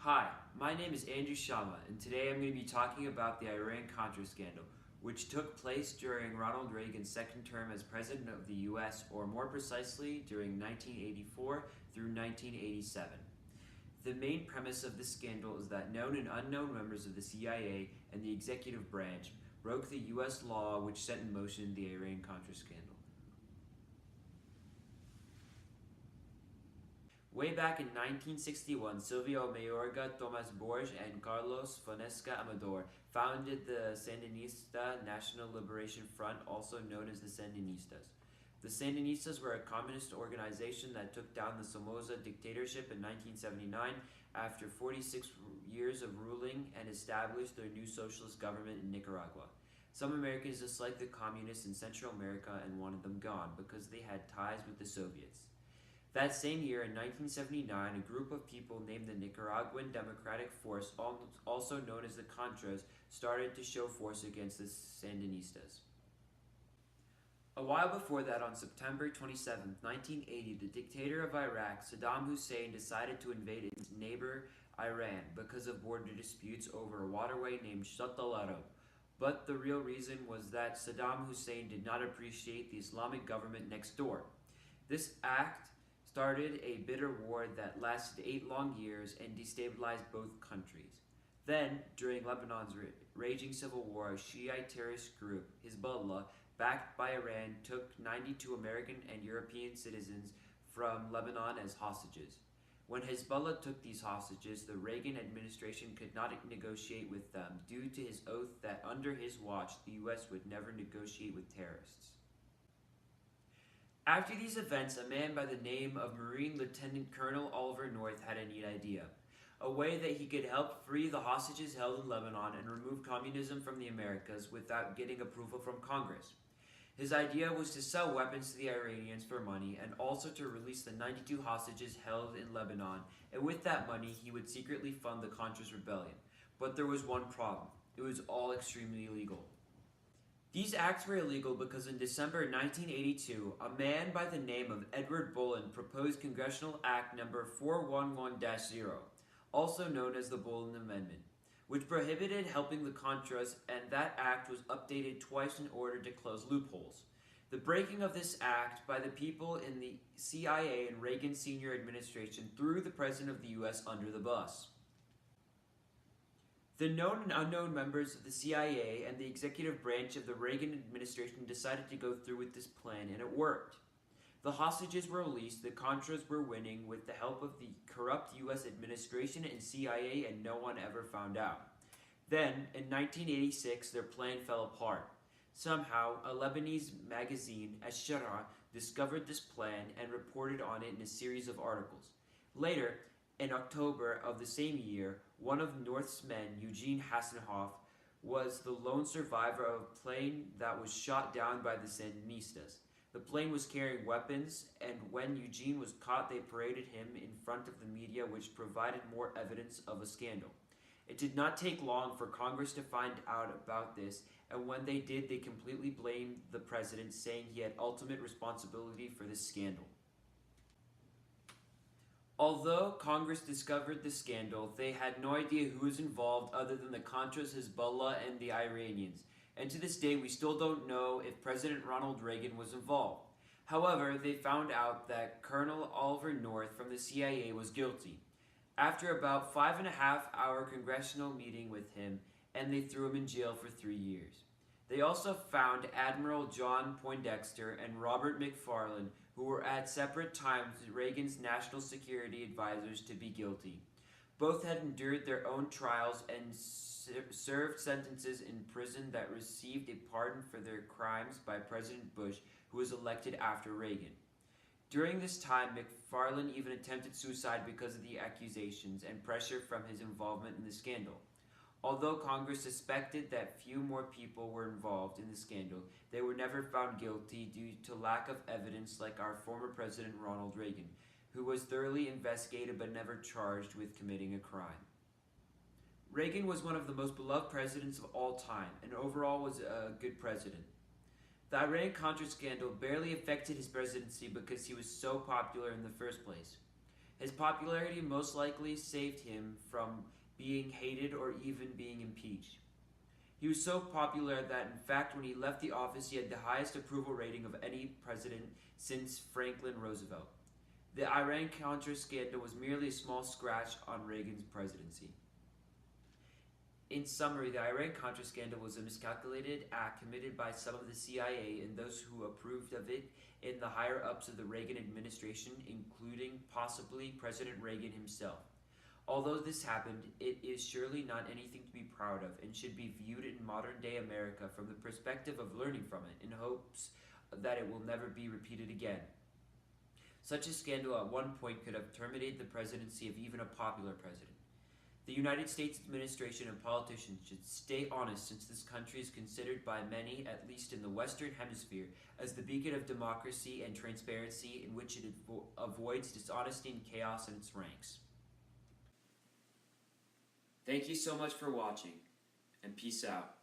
Hi, my name is Andrew Sharma, and today I'm going to be talking about the Iran-Contra scandal, which took place during Ronald Reagan's second term as President of the U.S., or more precisely, during 1984 through 1987. The main premise of this scandal is that known and unknown members of the CIA and the executive branch broke the U.S. law which set in motion the Iran-Contra scandal. Way back in 1961, Silvio Mayorga, Tomás Borges, and Carlos Fonesca Amador founded the Sandinista National Liberation Front, also known as the Sandinistas. The Sandinistas were a communist organization that took down the Somoza dictatorship in 1979 after 46 years of ruling and established their new socialist government in Nicaragua. Some Americans disliked the communists in Central America and wanted them gone because they had ties with the Soviets. That same year, in 1979, a group of people named the Nicaraguan Democratic Force, also known as the Contras, started to show force against the Sandinistas. A while before that, on September 27, 1980, the dictator of Iraq, Saddam Hussein, decided to invade its neighbor, Iran, because of border disputes over a waterway named Shatt al-Arab. But the real reason was that Saddam Hussein did not appreciate the Islamic government next door. This act started a bitter war that lasted 8 long years and destabilized both countries. Then, during Lebanon's raging civil war, a Shiite terrorist group, Hezbollah, backed by Iran, took 92 American and European citizens from Lebanon as hostages. When Hezbollah took these hostages, the Reagan administration could not negotiate with them due to his oath that under his watch the U.S. would never negotiate with terrorists. After these events, a man by the name of Marine Lieutenant Colonel Oliver North had a neat idea, a way that he could help free the hostages held in Lebanon and remove communism from the Americas without getting approval from Congress. His idea was to sell weapons to the Iranians for money and also to release the 92 hostages held in Lebanon, and with that money he would secretly fund the Contras rebellion. But there was one problem: it was all extremely illegal. These acts were illegal because in December 1982, a man by the name of Edward Bullen proposed Congressional Act No. 411-0, also known as the Bullen Amendment, which prohibited helping the Contras, and that act was updated twice in order to close loopholes. The breaking of this act by the people in the CIA and Reagan Senior Administration threw the President of the U.S. under the bus. The known and unknown members of the CIA and the executive branch of the Reagan administration decided to go through with this plan, and it worked. The hostages were released, the Contras were winning with the help of the corrupt U.S. administration and CIA, and no one ever found out. Then, in 1986, their plan fell apart. Somehow, a Lebanese magazine, Ash-Shara, discovered this plan and reported on it in a series of articles. Later, in October of the same year, one of North's men, Eugene Hasselhoff, was the lone survivor of a plane that was shot down by the Sandinistas. The plane was carrying weapons, and when Eugene was caught, they paraded him in front of the media, which provided more evidence of a scandal. It did not take long for Congress to find out about this, and when they did, they completely blamed the president, saying he had ultimate responsibility for this scandal. Although Congress discovered the scandal, they had no idea who was involved other than the Contras, Hezbollah, and the Iranians. And to this day, we still don't know if President Ronald Reagan was involved. However, they found out that Colonel Oliver North from the CIA was guilty. After about 5.5-hour congressional meeting with him, and they threw him in jail for 3 years. They also found Admiral John Poindexter and Robert McFarlane, who were at separate times Reagan's national security advisors, to be guilty. Both had endured their own trials and served sentences in prison that received a pardon for their crimes by President Bush, who was elected after Reagan. During this time, McFarlane even attempted suicide because of the accusations and pressure from his involvement in the scandal. Although Congress suspected that few more people were involved in the scandal, they were never found guilty due to lack of evidence, like our former President Ronald Reagan, who was thoroughly investigated but never charged with committing a crime. Reagan was one of the most beloved presidents of all time, and overall was a good president. The Iran-Contra scandal barely affected his presidency because he was so popular in the first place. His popularity most likely saved him from being hated or even being impeached. He was so popular that, in fact, when he left the office, he had the highest approval rating of any president since Franklin Roosevelt. The Iran-Contra scandal was merely a small scratch on Reagan's presidency. In summary, the Iran-Contra scandal was a miscalculated act committed by some of the CIA and those who approved of it in the higher-ups of the Reagan administration, including possibly President Reagan himself. Although this happened, it is surely not anything to be proud of and should be viewed in modern-day America from the perspective of learning from it in hopes that it will never be repeated again. Such a scandal at one point could have terminated the presidency of even a popular president. The United States administration and politicians should stay honest, since this country is considered by many, at least in the Western Hemisphere, as the beacon of democracy and transparency in which it avoids dishonesty and chaos in its ranks. Thank you so much for watching, and peace out.